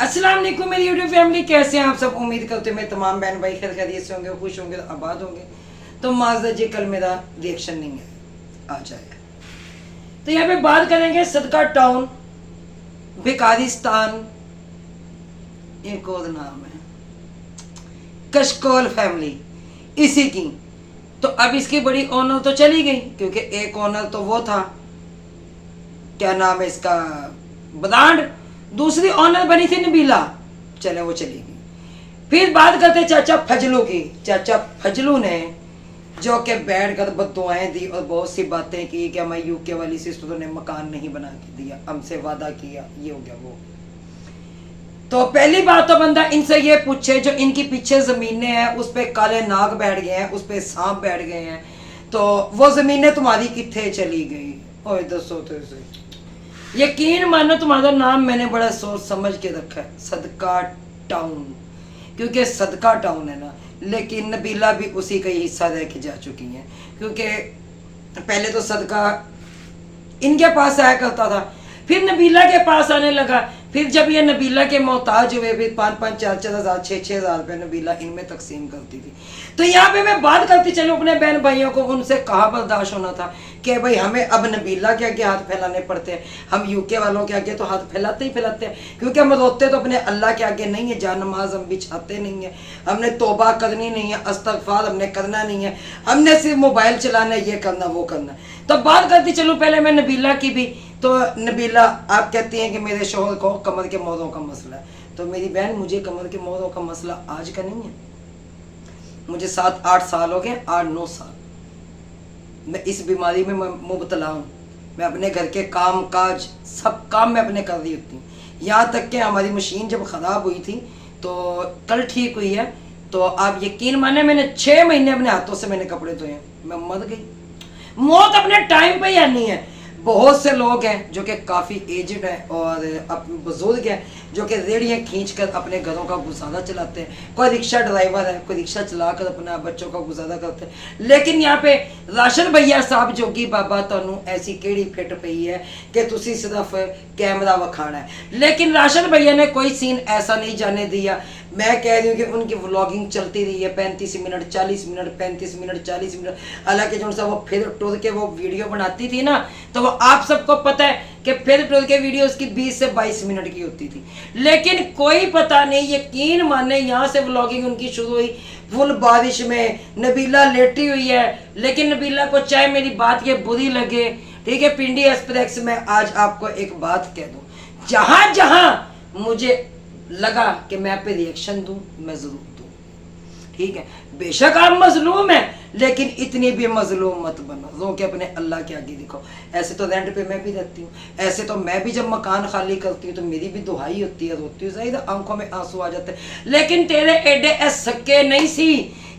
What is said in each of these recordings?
अस्सलाम वालेकुम मेरी यूट्यूब फैमिली, कैसे हैं आप सब। उम्मीद करते हैं मैं तमाम बहन भाई खैर खैरियत से होंगे, खुश होंगे, आबाद होंगे। तो माजदा जी कल मेरा रिएक्शन नहीं है, आ जाएगा। तो यहाँ पे बात करेंगे सदका टाउन, भिकारिस्तान, एक और नाम है कशकोल फैमिली, इसी की। तो अब इसकी बड़ी ऑनर तो चली गई, क्योंकि एक ऑनर तो वो था, क्या नाम है इसका, बदांड। दूसरी ऑनर बनी थी नबीला, चले वो चली गई। फिर बात करते चाचा फजलू की। चाचा फजलू ने जो कि बैठ कर बददुआएं दी और बहुत सी बातें की कि हमें यूके वाली सिस्टरों ने मकान नहीं बना के दिया, हमसे वादा किया, ये हो गया वो। तो पहली बात तो बंदा इनसे ये पूछे, जो इनकी पीछे जमीनें हैं उस पे काले नाग बैठ गए हैं, उस पे सांप बैठ गए हैं, तो वो जमीनें तुम्हारी कितने चली गई। ओए दसो तो इसे। यकीन मानो तुम्हारा नाम मैंने बड़ा सोच समझ के रखा है, सदका टाउन, क्योंकि सदका टाउन है ना। लेकिन नबीला भी उसी का ही हिस्सा रह के जा चुकी हैं, क्योंकि पहले तो सदका इनके पास आया करता था, फिर नबीला के पास आने लगा। फिर जब ये नबीला के मोहताज हुए, फिर 5-5, 4-4 हज़ार, 6-6 हज़ार रुपये नबीला इनमें तकसीम करती थी। तो यहाँ पे मैं बात करती चलूँ अपने बहन भाइयों को, उनसे कहाँ बर्दाश्त होना था कि भाई हमें अब नबीला के आगे हाथ फैलाने पड़ते हैं। हम यूके वालों के आगे तो हाथ फैलाते ही फैलाते हैं, क्योंकि हम रोते तो अपने अल्लाह के आगे नहीं है, जान नमाज हम बिछाते नहीं है, हमने तौबा करनी नहीं है, इस्तग़फ़ार हमने करना नहीं है, हमने सिर्फ मोबाइल चलाना है, ये करना वो करना। तो बात करती चलूँ पहले मैं नबीला की भी। तो नबीला आप कहती हैं कि मेरे शोहर को कमर के मोरों का मसला है, तो मेरी बहन मुझे कमर के मोरों का मसला आज का नहीं है, मुझे 7-8 साल हो गए, 8-9 साल मैं इस बीमारी में मुबतला हूँ। मैं अपने घर के काम काज सब काम मैं अपने कर रही होती हूँ, यहाँ तक कि हमारी मशीन जब ख़राब हुई थी तो कल ठीक हुई है, तो आप यकीन माने मैंने 6 महीने अपने हाथों से मैंने कपड़े धोए, मैं मर गई। मौत अपने टाइम पे ही आनी है। बहुत से लोग हैं जो कि काफ़ी एजड हैं और बुजुर्ग हैं, जो कि रेड़ियाँ खींचकर अपने घरों का गुजारा चलाते हैं। कोई रिक्शा ड्राइवर है, कोई रिक्शा चलाकर अपना बच्चों का गुजारा करते हैं। लेकिन यहाँ पे राशन भैया साहब जोगी बाबा तनु ऐसी केड़ी फिट पई है कि तुसी सिर्फ कैमरा वखाना है, लेकिन राशन भैया ने कोई सीन ऐसा नहीं जाने दिया। मैं कह रही हूँ कि उनकी व्लॉगिंग चलती रही है 35 मिनट, 40 मिनट, 35 मिनट, 40 मिनट। हालांकि जो सा वो फिर टूर के वो वीडियो बनाती थी ना, तो वो आप सबको पता है कि फिर टूर के वीडियो उसकी 20 से 22 मिनट की होती थी, लेकिन कोई पता नहीं। यकीन माने यहाँ से व्लॉगिंग उनकी शुरू हुई फुल बारिश में, नबीला लेटी हुई है, लेकिन नबीला को चाहे मेरी बात ये बुरी लगे, ठीक है, पिंडी एक्सप्रेस में आज आपको एक बात कह दूँ, जहाँ जहाँ मुझे लगा कि मैं पे रिएक्शन दूं, मैं जरूर दूं, ठीक है। बेशक आप मजलूम हैं, लेकिन इतनी भी मजलूम मत बनो, रो के अपने अल्लाह के आगे दिखो। ऐसे तो रेंट पे मैं भी रहती हूँ, ऐसे तो मैं भी जब मकान खाली करती हूँ तो मेरी भी दुहाई होती है, रोती हूँ, जाहिर आंखों में आंसू आ जाते हैं। लेकिन तेरे एडे सके नहीं सी,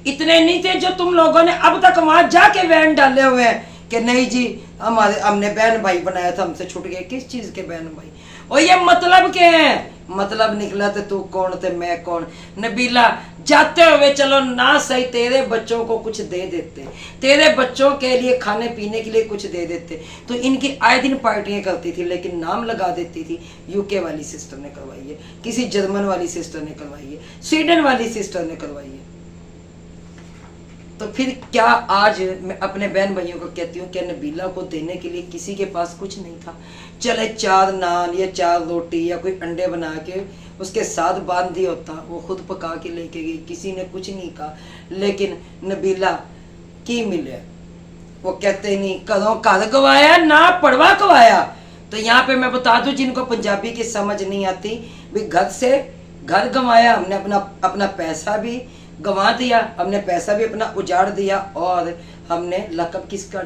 इतने नहीं थे जो तुम लोगों ने अब तक वहां जाके वैन डाले हुए हैं कि नहीं जी हमने बहन भाई बनाया था, हमसे छूट गए। किस चीज के बहन भाई? और ये मतलब क्या है? मतलब निकला तो तू कौन थे मैं कौन। नबीला जाते हुए चलो ना सही, तेरे बच्चों को कुछ दे देते, तेरे बच्चों के लिए खाने पीने के लिए कुछ दे देते। तो इनकी आए दिन पार्टियां करती थी, लेकिन नाम लगा देती थी यूके वाली सिस्टर ने करवाई है, किसी जर्मन वाली सिस्टर ने करवाई है, स्वीडन वाली सिस्टर ने करवाई है। तो फिर क्या आज मैं अपने बहन भाइयों को कहती हूँ कि नबीला को देने के लिए किसी के पास कुछ नहीं था। चले 4 नान या 4 रोटी या कोई अंडे बना के उसके साथ बांध दिया होता, वो खुद पका के लेके गई, किसी ने कुछ नहीं कहा। लेकिन नबीला की मिले, वो कहते नहीं कदों घर गवाया ना पड़वा गवाया। तो यहाँ पे मैं बता दूं जिनको पंजाबी की समझ नहीं आती, भी घर से घर गंवाया, हमने अपना पैसा भी गंवा दिया, हमने पैसा भी अपना उजाड़ दिया, और हमने लकब किसका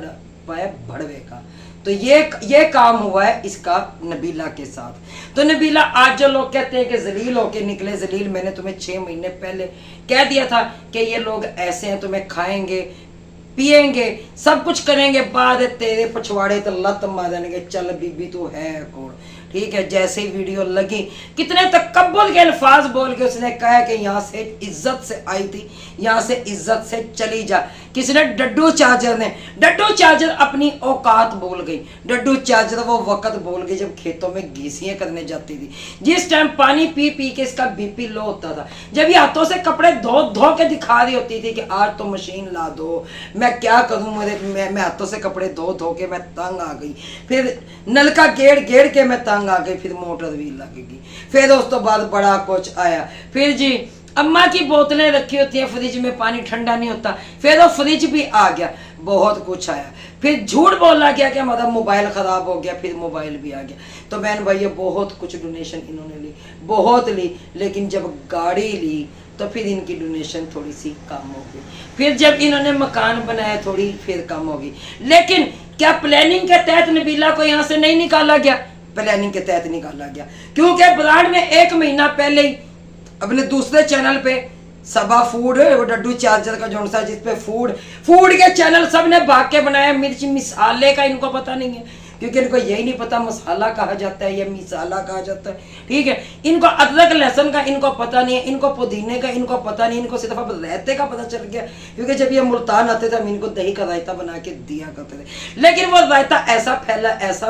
पाया? भड़वे का। तो ये काम हुआ है इसका नबीला के साथ। तो नबीला आज जो लोग कहते हैं कि जलील होके निकले, जलील मैंने तुम्हें 6 महीने पहले कह दिया था कि ये लोग ऐसे हैं, तुम्हें खाएंगे पिएंगे सब कुछ करेंगे, बाद तेरे पछवाड़े तो लत मारेंगे, चल बीबी तू है कौन, ठीक है। जैसे ही वीडियो लगी, कितने तकब्बुर के अल्फाज बोल के उसने कहा कि यहाँ से इज्जत से आई थी, यहाँ से इज्जत से चली जा। किसने? डड्डू चाचर ने। डड्डू चाचर अपनी औकात बोल गई। डड्डू चाचर वो वक्त बोल गई जब खेतों में घीसियाँ करने जाती थी, जिस टाइम पानी पी पी के इसका बीपी लो होता था, जब ये हाथों से कपड़े धो धो के दिखा रही होती थी कि आज तो मशीन ला दो, मैं क्या करूँ, मैं हाथों से कपड़े धो धो के मैं तंग आ गई, फिर नलका गेड़ गेड़ के मैं तंग आ गई, फिर मोटर भी लगेगी, फिर उस तो बाद बड़ा कुछ आया, फिर जी अम्मा की बोतलें रखी होती हैं फ्रिज में, पानी ठंडा नहीं होता, फिर वो फ्रिज भी आ गया, बहुत कुछ आया, फिर झूठ बोला गया कि हमारा मोबाइल ख़राब हो गया, फिर मोबाइल भी आ गया। तो बहन भाई ये बहुत कुछ डोनेशन इन्होंने ली, बहुत ली, लेकिन जब गाड़ी ली तो फिर इनकी डोनेशन थोड़ी सी कम हो गई, फिर जब इन्होंने मकान बनाया थोड़ी फिर कम होगी। लेकिन क्या प्लानिंग के तहत नबीला को यहाँ से नहीं निकाला गया? प्लानिंग के तहत निकाला गया, क्योंकि ब्रांड ने 1 महीना पहले ही अपने दूसरे चैनल पे सबा फूड, वो डड्डू चार्जर का जो सा जिसपे फूड के चैनल सब ने भाग के बनाया, मिर्च मिसाले का इनको पता नहीं है, क्योंकि इनको यही नहीं पता मसाला कहा जाता है या मिसाला कहा जाता है, ठीक है। इनको अदरक लहसुन का इनको पता नहीं है, इनको पुदीने का इनको पता नहीं, इनको सिर्फ अब रायते का पता चल गया, क्योंकि जब ये मुल्तान आते थे हम इनको दही का रायता बना के दिया करते थे, लेकिन वो रायता ऐसा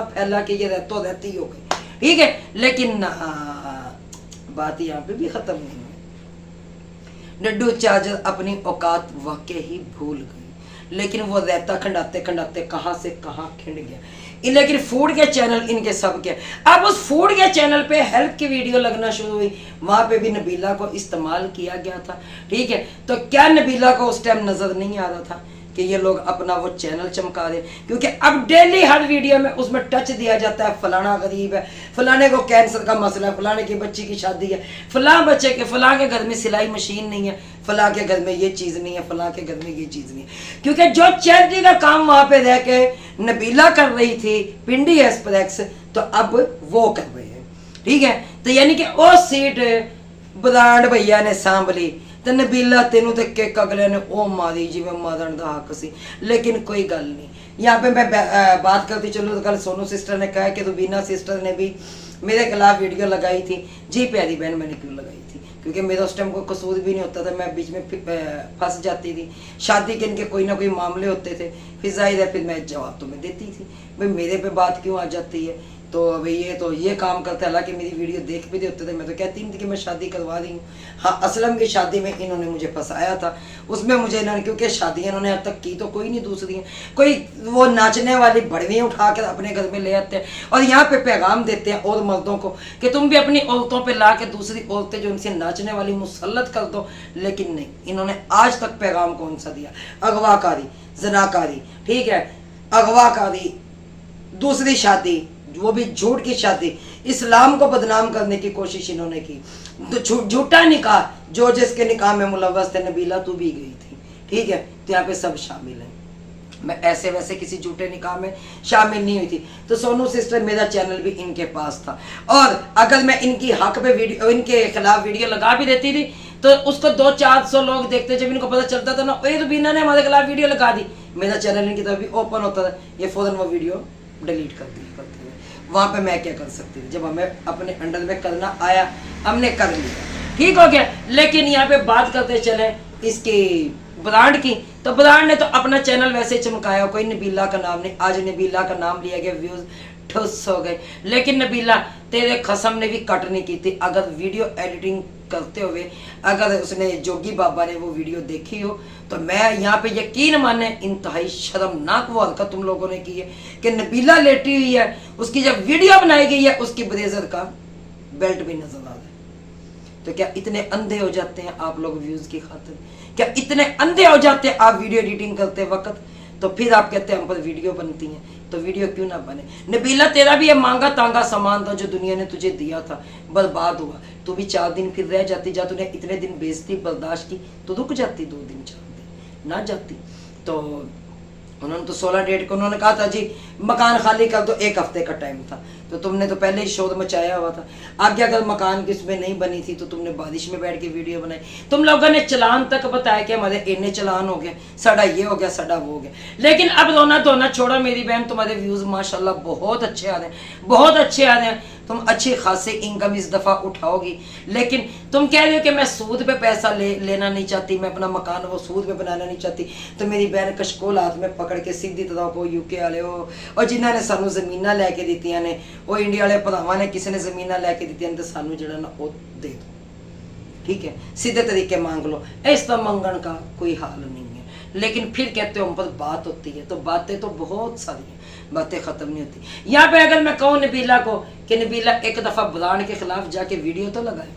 फैला कि ये रहतो रहती हो गई, ठीक है। लेकिन बात यहाँ पे भी खत्म नहीं हुई। डड्डू चार्जर अपनी औकात वाकई ही भूल गई, लेकिन वो रहता खंडाते खंडाते कहाँ से कहाँ खिंड गया। लेकिन फूड के चैनल इनके सब के, अब उस फूड के चैनल पे हेल्प की वीडियो लगना शुरू हुई, वहां पे भी नबीला को इस्तेमाल किया गया था, ठीक है। तो क्या नबीला को उस टाइम नजर नहीं आ रहा था कि ये लोग अपना वो चैनल चमका रहे, क्योंकि अब डेली हर वीडियो में उसमें टच दिया जाता है, फलाना गरीब है, फलाने को कैंसर का मसला है, फलाने की बच्ची की शादी है, फलां बच्चे के फलां के घर में सिलाई मशीन नहीं है, फलां के घर में ये चीज़ नहीं है, फलां के घर में ये चीज़ नहीं है, क्योंकि जो चैरिटी का काम वहाँ पे रह के नबीला कर रही थी पिंडी एक्सप्रेस, तो अब वो कर रहे हैं, ठीक है। तो यानी कि वो सीट ब्रांड भैया ने सांभ ली, तो नबीला तेनू तो किक अगले ने ओ मारी जिवें मारन दा हक सी, लेकिन कोई गल नहीं। यहाँ पे मैं बात करती चलो, तो कल सोनू सिस्टर ने कहा कि रुबीना सिस्टर ने भी मेरे खिलाफ वीडियो लगाई थी। जी प्यारी बहन, मैंने क्यों लगाई थी? क्योंकि मेरा उस टाइम कोई कसूर भी नहीं होता था, मैं बीच में फंस जाती थी, शादी के इनके कोई ना कोई मामले होते थे, फिर जाहिर है फिर मैं जवाब तो मैं देती थी, भाई मेरे पे बात क्यों आ जाती है, तो भाई ये काम करते, हालांकि मेरी वीडियो देख भी होते थे, मैं तो कहती नहीं थी कि मैं शादी करवा रही हूँ। हाँ, असलम की शादी में इन्होंने मुझे फंसाया था, उसमें मुझे इन्होंने, क्योंकि शादी इन्होंने अब तक की तो कोई नहीं दूसरी है, कोई वो नाचने वाली भड़वियाँ उठा कर अपने घर में ले आते हैं और यहाँ पे पैगाम देते हैं और मर्दों को कि तुम भी अपनी औरतों पर ला के दूसरी औरतें जो उनसे नाचने वाली मुसल्लत कर दो। लेकिन नहीं, इन्होंने आज तक पैगाम कौन सा दिया? अगवाकारी, जनाकारी, ठीक है, अगवाकारी, दूसरी शादी, वो भी झूठ की शादी, इस्लाम को बदनाम करने की कोशिश इन्होंने की, तो झूठा निकाह, जो जिसके निकाह में मुलव्वस थे, नबीला तू भी गई थी, ठीक है, तो यहाँ पे सब शामिल हैं। मैं ऐसे वैसे किसी झूठे निकाह में शामिल नहीं हुई थी। तो सोनू सिस्टर, मेरा चैनल भी इनके पास था, और अगर मैं इनकी हक पे वीडियो, इनके खिलाफ वीडियो लगा भी देती थी तो उसको 200-400 लोग देखते, जब इनको पता चलता था ना ये रुबीना ने हमारे खिलाफ वीडियो लगा दी, मेरा चैनल इनकी तरफ भी ओपन होता था, ये फौरन वो वीडियो डिलीट कर दी करते हुए। वहाँ पे मैं क्या कर सकती थी? जब हमें अपने अंडर में करना आया, हमने कर लिया, ठीक हो गया। लेकिन यहाँ पे बात करते चले इसके ब्रांड की, तो ब्रांड ने तो अपना चैनल वैसे चमकाया, कोई नबीला का नाम नहीं, आज नबीला का नाम लिया गया, व्यूज ठुस हो गए। लेकिन नबीला तेरे खसम ने भी कट नहीं की थी, अगर वीडियो एडिटिंग करते हुए अगर उसने जोगी बाबा ने वो वीडियो देखी हो, तो मैं यहाँ पे यकीन माने इंतहाई शर्मनाक वो हरकत तुम लोगों ने की है कि नबीला लेटी हुई है, उसकी जब वीडियो बनाई गई है उसकी ब्लेजर का बेल्ट भी नजर आ रहा है। तो क्या इतने अंधे हो जाते हैं आप लोग व्यूज की खातिर? क्या इतने अंधे हो जाते हैं आप वीडियो एडिटिंग करते वक्त? तो फिर आप कहते हैं हम पर वीडियो बनती हैं, तो वीडियो क्यों ना बने? नबीला तेरा भी ये मांगा तांगा सामान था जो दुनिया ने तुझे दिया था, बर्बाद हुआ। तू भी 4 दिन फिर रह जाती, जा तूने इतने दिन बेइज्जती बर्दाश्त की तो रुक जाती, 2 दिन 4 दिन ना जाती। तो उन्होंने तो 16 डेट को उन्होंने कहा था जी मकान खाली कर दो, 1 हफ्ते का टाइम था, तो तुमने तो पहले ही शोर मचाया हुआ था। आगे अगर मकान की उसमें नहीं बनी थी तो तुमने बारिश में बैठ के वीडियो बनाई। तुम लोगों ने चलान तक बताया कि हमारे इन्ने चलान हो गया, साड़ा ये हो गया, साड़ा वो हो गया। लेकिन अब रोना धोना छोड़ो मेरी बहन, तुम्हारे व्यूज माशाल्लाह बहुत अच्छे आ रहे हैं, बहुत अच्छे आ रहे हैं। तुम अच्छी खासी इनकम इस दफ़ा उठाओगी। लेकिन तुम कह रहे हो कि मैं सूद पे पैसा लेना नहीं चाहती, मैं अपना मकान वो सूद पे बनाना नहीं चाहती। तो मेरी बहन कशकोल हाथ में पकड़ के सीधी तरह को यूके वाले हो और जिन्होंने सानू जमीना लैके दित्तियां ने, वो इंडिया वाले भरावां ने किसी ने जमीना लैके दित्तियां तो सानू जड़ा ना वो दे दो, ठीक है, सीधे तरीके मांग लो। इस तरह मंगन का कोई हाल नहीं है। लेकिन फिर कहते हो हम पर बात होती है, तो बातें तो बहुत सारी हैं, बातें खत्म नहीं होती। यहाँ पे अगर मैं कहूँ नबीला को कि नबीला एक दफा ब्रांड के खिलाफ जाके वीडियो तो लगाए,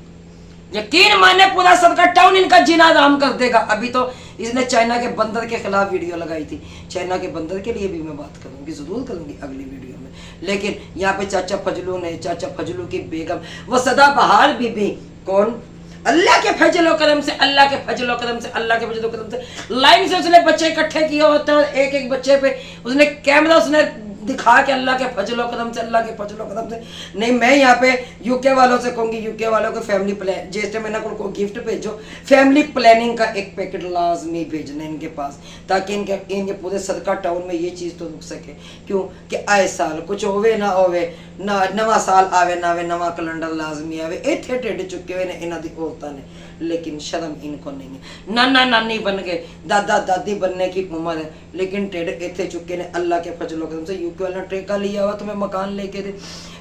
यकीन माने पूरा सदका टाउन इनका जीना आराम कर देगा। अभी तो इसने चाइना के बंदर के खिलाफ वीडियो लगाई थी, चाइना के बंदर के लिए भी मैं बात करूंगी, जरूर करूंगी अगली वीडियो में। लेकिन यहाँ पे चाचा फजलू ने, चाचा फजलू की बेगम, वो सदाबहार बीबी, कौन, अल्लाह के फजलो करम से, अल्लाह के फजलो करम से, अल्लाह के फजलो करम से लाइन से उसने बच्चे इकट्ठे किए होते हैं और एक एक बच्चे पे उसने कैमरा उसने दिखा के अल्लाह के फजलो कदम से, अल्लाह के फजलो कदम से। नहीं, मैं यहाँ पे यूके वालों से कहूँगी, यूके वालों को फैमिली प्लान जैसे मैंने को गिफ्ट भेजो, फैमिली प्लानिंग का एक पैकेट लाजमी भेजना इनके पास, ताकि इनके पूरे सदका टाउन में ये चीज़ तो रुक सके। क्यों कि आए साल कुछ होवे ना होवे ना, नवा साल आवे ना आवे, नवा कैलेंडर लाजमी आवे। इतने टेढ़े चुके हुए ने इन्हों की औरतों ने, लेकिन शर्म इनको नहीं है। नाना नानी बन गए, दादा दादी बनने की उम्र है, लेकिन टेढ़े इतने चुके ने अल्लाह के फजलो करम से। यूके वाले ठेका लिया हुआ तुम्हें मकान लेके दे।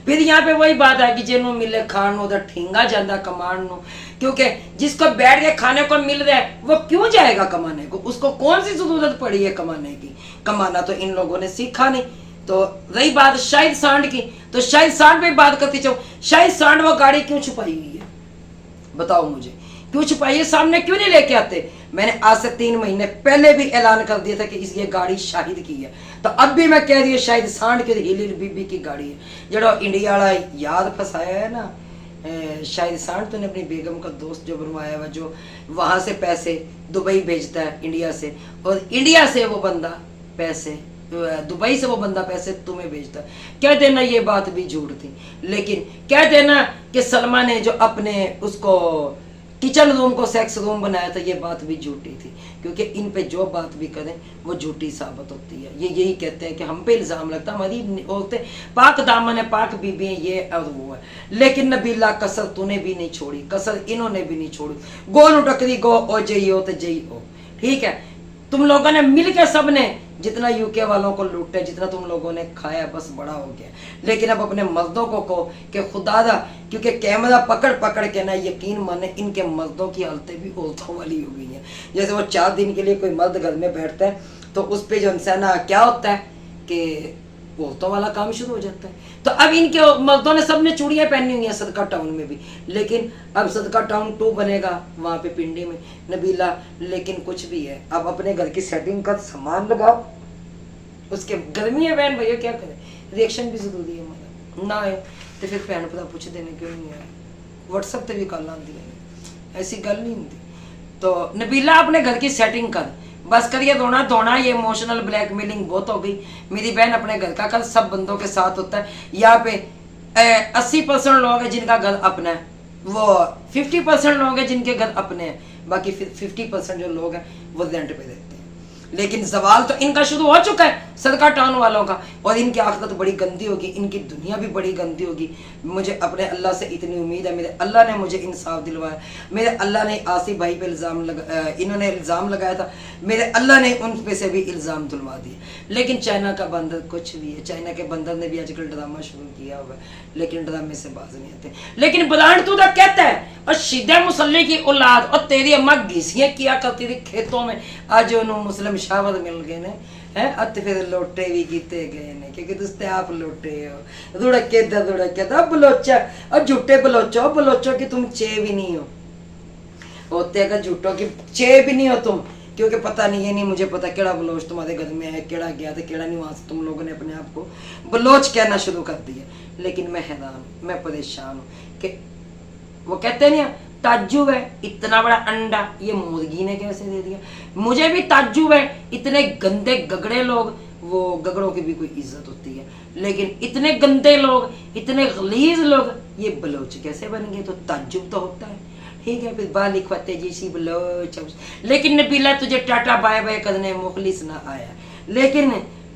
फिर यहाँ पे वही बात है कि जिन्हों मिले खान उधर ठिंगा जाता कमान नो, क्योंकि जिसको बैठ के खाने को मिल रहा है वो क्यों जाएगा कमाने को, उसको कौन सी जरूरत पड़ी है कमाने की। कमाना तो इन लोगों ने सीखा नहीं। तो रही बात शाहिद सांड की, तो शाहिद सांड पे बात करती चाहूँ, शाहिद सांड वो गाड़ी क्यों छुपाई हुई है, बताओ मुझे, क्यों छुपाई है, सामने क्यों नहीं लेके आते। मैंने आज से 3 महीने पहले भी ऐलान कर दिया था कि इस ये गाड़ी शाहिद की है, तो अब भी मैं कह रही हूँ शाहिद सांड की हिलिल बीबी की गाड़ी है। जड़ो इंडिया वाला याद फंसाया है ना शाहिद सांड, तूने अपनी बेगम का दोस्त जो बनवाया हुआ, जो वहां से पैसे दुबई भेजता है इंडिया से, और इंडिया से वो बंदा पैसे, दुबई से वो बंदा पैसे तुम्हें भेजता है। कह देना ये बात भी झूठ थी, लेकिन कह देना कि सलमा ने जो अपने उसको किचन रूम को सेक्स रूम बनाया था, ये बात भी झूठी थी। क्योंकि इन पे जो बात भी करें वो झूठी साबित होती है। ये यही कहते हैं कि हम पे इल्ज़ाम लगता है, हमारी औरतें पाक दामन है, पाक बीबी है, ये और वो है। लेकिन नबीला कसर तूने भी नहीं छोड़ी, कसर इन्होंने भी नहीं छोड़ी। गो उटकरी गो ओ जई हो तो जई हो, ठीक है। तुम लोगों ने मिल के सब ने जितना यूके वालों को लूटे, जितना तुम लोगों ने खाया, बस बड़ा हो गया। लेकिन अब अपने मर्दों को कहो कि खुदादा, क्योंकि कैमरा पकड़ पकड़ के ना यकीन माने इनके मर्दों की हालतें भी औरतों वाली हो गई हैं। जैसे वो 4 दिन के लिए कोई मर्द घर में बैठता है तो उस पर जो इंसान क्या होता है कि औरतों वाला काम शुरू हो जाता है। तो अब इनके मर्दों ने सबने चूड़ियां पहनी हुई हैं सदका टाउन में भी, लेकिन अब सदका टाउन 2 बनेगा वहां पे पिंडी में नबीला। लेकिन कुछ भी है, अब अपने घर की सेटिंग का सामान लगाओ, उसके गर्मी है बहन भैया क्या करें, रिएक्शन भी जरूरी है हमारा ना है तो फिर भैन भरा पूछ देने क्यों नहीं है, व्हाट्सएप पे भी कल आती है, ऐसी गल नहीं होती। तो नबीला अपने घर की सेटिंग कर, बस करिए रोना धोना, ये इमोशनल ब्लैकमेलिंग बहुत हो गई मेरी बहन। अपने घर का कर, सब बंदों के साथ होता है। यहाँ पे 80% लोग हैं जिनका घर अपना है, वो 50% लोग हैं जिनके घर अपने हैं, बाकी 50% जो लोग हैं वो रेंट पे रहते हैं। लेकिन सवाल तो इनका शुरू हो चुका है सदका टाउन वालों का, और इनकी आखिरत बड़ी गंदी होगी, इनकी दुनिया भी बड़ी गंदी होगी। मुझे अपने अल्लाह से इतनी उम्मीद है, मेरे अल्लाह ने मुझे इंसाफ दिलवाया, मेरे अल्लाह ने आसिफ भाई पे इन्होंने इल्ज़ाम लगाया था, मेरे अल्लाह ने उन पे से भी इल्ज़ाम दिलवा दिए। लेकिन चाइना का बंदर कुछ भी है, चाइना के बंदर ने भी आजकल ड्रामा शुरू किया हुआ है, लेकिन ड्रामे से बाज नहीं आते। लेकिन ब्रांड तू तक कहता है और सीधे मुसल्ले की औलाद, और तेरी अम्मा घिसियाँ किया करती थी खेतों में, आज उन्होंने मुस्लिम शावद मिल गए ने हैं, अत फिर लोटे भी कीते गए ने, क्योंकि तुझते आप लोटे हो, रुड़के दा रुड़के दा बलोचा, और झूठे बलोचो कि तुम चे भी नहीं हो, होते अगर झूठों की चे भी नहीं हो तुम, क्योंकि पता नहीं, ये नहीं मुझे पता केड़ा बलोच तुम्हारे घर में है, केड़ा गया था केड़ा नहीं, वहां से तुम लोगों ने अपने आप को बलोच कहना शुरू कर दिया। लेकिन मैं हैरान हूँ, मैं परेशान हूँ कि वो कहते नहीं ताज्जुब है, इतना बड़ा अंडा ये मुर्गी ने कैसे दे दिया। मुझे भी ताज्जुब है, इतने गंदे गगड़े लोग वो गगड़ों की भी कोई इज्जत होती है। लेकिन इतने गंदे लोग, इतने गलीज लोग ये बलोच कैसे बन गए, तो ताज्जुब तो होता है। ठीक है, फिर बालिक फतेह जी सी बलोच। लेकिन नबीला तुझे टाटा बाय बाय करने मुखलिस ना आया, लेकिन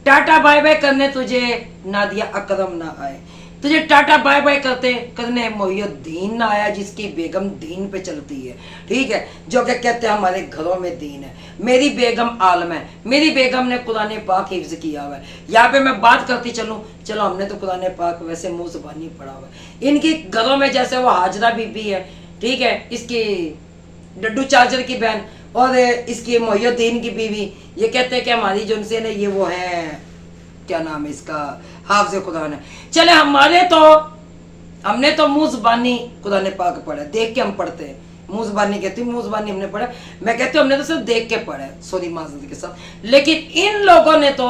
टाटा बाय बाय करने तुझे नादिया अकरम ना आए, तुझे टाटा बाय बाय करने मोहिउद्दीन ना आया, जिसकी बेगम दीन पे चलती है। ठीक है, जो कि कहते हैं हमारे घरों में दीन है। मेरी बेगम आलम है, मेरी बेगम ने कुरान पाक हिफ्ज किया हुआ है। यहाँ पे मैं बात करती चलूं, चलो हमने तो कुरान पाक वैसे मुंह जुबानी पढ़ा हुआ है। इनकी घरों में जैसे वो हाजरा बीबी है, ठीक है, इसकी डड्डू चार्जर की बहन और इसकी मोहिउद्दीन की बीवी, ये कहते हैं कि हमारी जो उनसे ये वो है, क्या नाम है इसका, हाफिज कुरान है। चले हमने तो मुंह जुबानी कुरान पाक पढ़ा, देख के हम पढ़ते हैं। मुंह जुबानी कहती हूँ, मुंह जुबानी हमने पढ़ा, मैं कहती हूँ हमने तो सिर्फ देख के पढ़ा है, सॉरी माजरत के साथ। लेकिन इन लोगों ने तो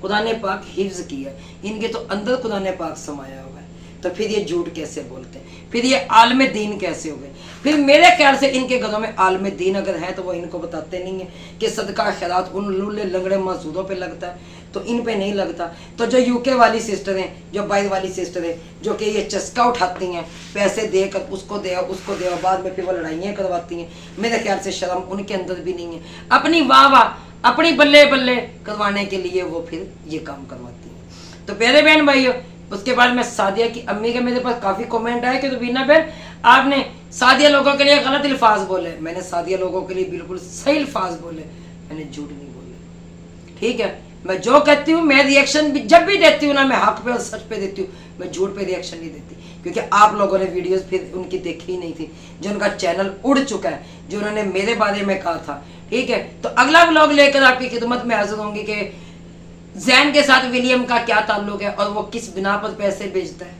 कुरान पाक हिफ्ज किया, इनके तो अंदर कुरान पाक समाया हुआ है। तो फिर ये झूठ कैसे बोलते हैं, फिर ये आलम दीन कैसे हो गए? फिर मेरे ख्याल से इनके घरों में आलम दीन अगर है तो वो इनको बताते नहीं है कि सदका खैरात उन लूले लंगड़े मसूदों पे लगता है, तो इन पे नहीं लगता। तो जो यूके वाली सिस्टर हैं, जो बाहर वाली सिस्टर है, जो कि ये चस्का उठाती हैं, पैसे देकर उसको दे, बाद में फिर वो लड़ाइयाँ करवाती हैं, मेरे ख्याल से शर्म उनके अंदर भी नहीं है। अपनी वाह अपनी बल्ले बल्ले करवाने के लिए वो फिर ये काम करवाती हैं। तो प्यारे बहन भाइयों, उसके बाद मैं सादिया की अम्मी के मेरे पास काफी कमेंट आए कि रुबीना बहन आपने सादिया लोगों के लिए गलत अल्फाज बोले। मैंने सादिया लोगों के लिए बिल्कुल सही अल्फाज बोले, मैंने झूठ नहीं बोले। ठीक है, मैं जो कहती हूँ, मैं रिएक्शन भी जब भी देती हूँ ना, मैं हक पे और सच पे देती हूँ, मैं झूठ पे रिएक्शन नहीं देती, क्योंकि आप लोगों ने वीडियोस फिर उनकी देखी ही नहीं थी, जो उनका चैनल उड़ चुका है, जो उन्होंने मेरे बारे में कहा था। ठीक है, तो अगला व्लॉग लेकर आपकी खिदमत में हाजिर होंगी कि जैन के साथ विलियम का क्या ताल्लुक है और वो किस बिना पर पैसे बेचता है।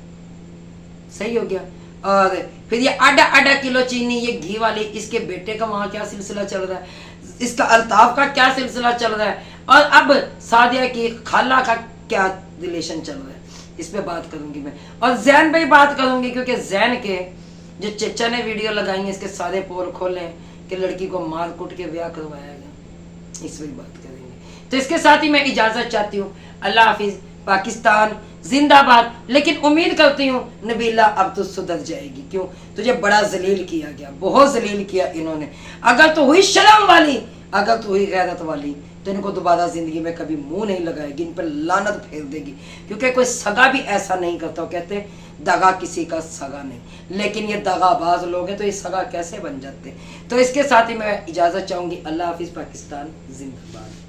सही हो गया। और फिर ये आधा किलो चीनी, ये घी वाली, इसके बेटे का वहां क्या सिलसिला चल रहा है, इसका अल्ताफ का क्या सिलसिला चल रहा है, और अब सादिया की खाला का क्या रिलेशन चल रहा है, इस पे बात करूंगी मैं। और जैन पे बात करूंगी, क्योंकि जैन के जो चचा ने वीडियो लगाई है, इसके सारे पोल खोले कि लड़की को मार कूट के ब्याह करवाया गया, इस पर बात करेंगे। तो इसके साथ ही मैं इजाजत चाहती हूँ। अल्लाह हाफिज, पाकिस्तान जिंदाबाद। लेकिन उम्मीद करती हूँ नबीला अब तो सुधर जाएगी। क्यों? तुझे बड़ा जलील किया गया, बहुत जलील किया इन्होंने। अगर तो हुई शर्म वाली, अगर तो हुई गैरत वाली, तो इनको दोबारा जिंदगी में कभी मुंह नहीं लगाएगी, इन पर लानत फेर देगी। क्योंकि कोई सगा भी ऐसा नहीं करता। कहते दगा किसी का सगा नहीं, लेकिन ये दगाबाज लोग हैं, तो ये सगा कैसे बन जाते। तो इसके साथ ही मैं इजाजत चाहूंगी। अल्लाह हाफिज, पाकिस्तान जिंदाबाद।